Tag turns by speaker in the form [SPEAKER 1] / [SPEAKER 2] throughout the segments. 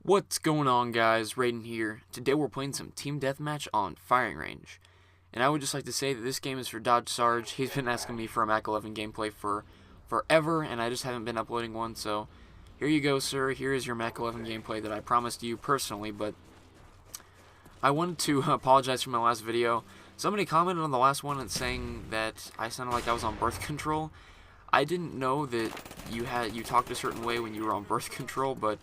[SPEAKER 1] What's going on, guys? Raiden here. Today we're playing some Team Deathmatch on Firing Range. And I would just like to say that this game is for Dodge Sarge. He's been asking me for a Mac 11 gameplay for forever, and I just haven't been uploading one, so here you go, sir. Here is your Mac 11 gameplay that I promised you personally, but I wanted to apologize for my last video. Somebody commented on the last one and saying that I sounded like I was on birth control. I didn't know that you talked a certain way when you were on birth control, but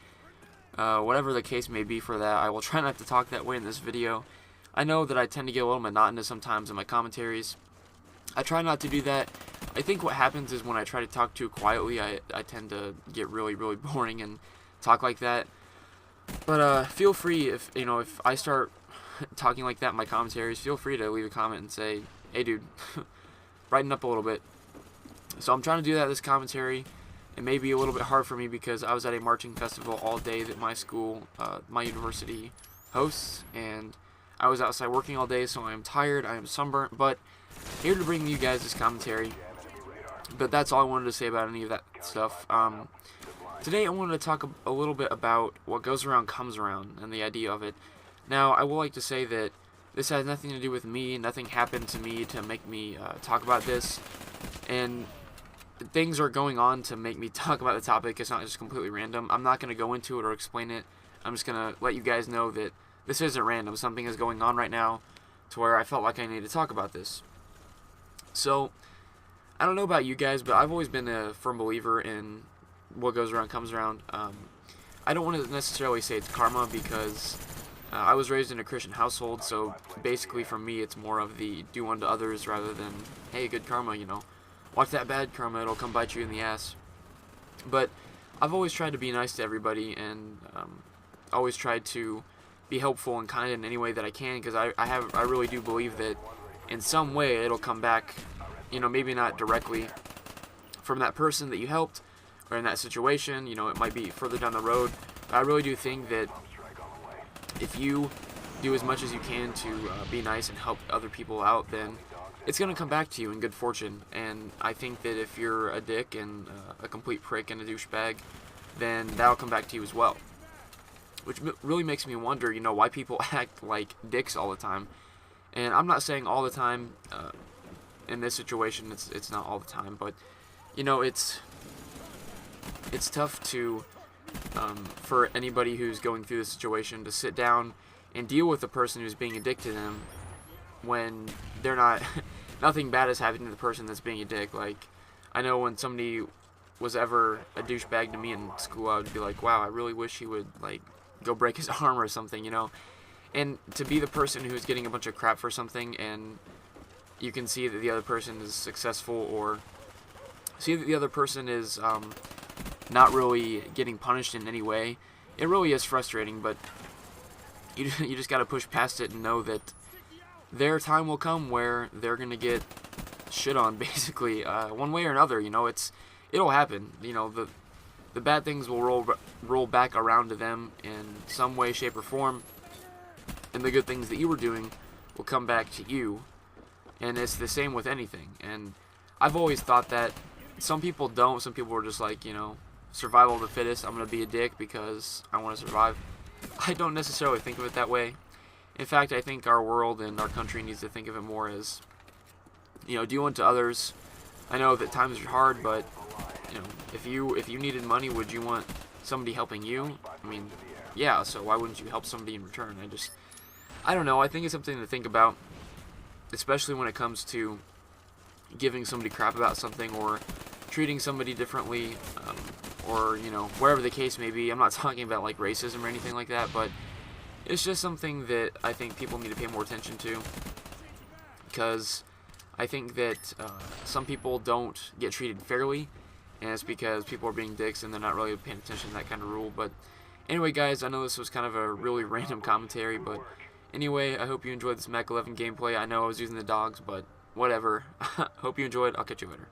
[SPEAKER 1] whatever the case may be for that, I will try not to talk that way in this video. I know that I tend to get a little monotonous sometimes in my commentaries. I try not to do that. I think what happens is when I try to talk too quietly, I tend to get really boring and talk like that. But feel free, if I start talking like that in my commentaries, feel free to leave a comment and say, hey dude, brighten up a little bit. So I'm trying to do that this commentary. It may be a little bit hard for me because I was at a marching festival all day that my school, my university hosts, and I was outside working all day, so I am tired, I am sunburnt, but here to bring you guys this commentary. But that's all I wanted to say about any of that stuff. Today I wanted to talk a little bit about what goes around comes around and the idea of it. Now, I would like to say that this has nothing to do with me, nothing happened to me to make me talk about this, and things are going on to make me talk about the topic. It's not just completely random. I'm not going to go into it or explain it. I'm just going to let you guys know that this isn't random. Something is going on right now to where I felt like I needed to talk about this. So, I don't know about you guys, but I've always been a firm believer in what goes around comes around. I don't want to necessarily say it's karma because I was raised in a Christian household, so basically for me it's more of the do unto others rather than, hey, good karma, watch that bad karma, it'll come bite you in the ass. But I've always tried to be nice to everybody and always tried to be helpful and kind in any way that I can, because I really do believe that in some way it'll come back, maybe not directly from that person that you helped or in that situation, it might be further down the road. But I really do think that if you do as much as you can to be nice and help other people out, then it's going to come back to you in good fortune. And I think that if you're a dick and a complete prick and a douchebag, then that'll come back to you as well. Which really makes me wonder, why people act like dicks all the time. And I'm not saying all the time. In this situation, it's not all the time, but it's tough to for anybody who's going through this situation to sit down and deal with the person who's being a dick to them when they're not nothing bad is happening to the person that's being a dick. Like, I know when somebody was ever a douchebag to me in school, I would be like, wow, I really wish he would go break his arm or something, and to be the person who's getting a bunch of crap for something and you can see that the other person is successful, or see that the other person is not really getting punished in any way, it really is frustrating. But you just gotta push past it and know that their time will come where they're gonna get shit on, basically, one way or another. It'll happen. The bad things will roll back around to them in some way, shape, or form, and the good things that you were doing will come back to you. And it's the same with anything. And I've always thought that. Some people don't. Some people are just like, survival of the fittest. I'm gonna be a dick because I want to survive. I don't necessarily think of it that way. In fact, I think our world and our country needs to think of it more as, do unto others. I know that times are hard, but if you needed money, would you want somebody helping you? I mean, yeah. So why wouldn't you help somebody in return? I don't know. I think it's something to think about, especially when it comes to giving somebody crap about something or treating somebody differently, or wherever the case may be. I'm not talking about like racism or anything like that, but it's just something that I think people need to pay more attention to, because I think that some people don't get treated fairly, and it's because people are being dicks and they're not really paying attention to that kind of rule. But anyway, guys, I know this was kind of a really random commentary, but anyway, I hope you enjoyed this Mac 11 gameplay. I know I was using the dogs, but whatever. Hope you enjoyed. I'll catch you later.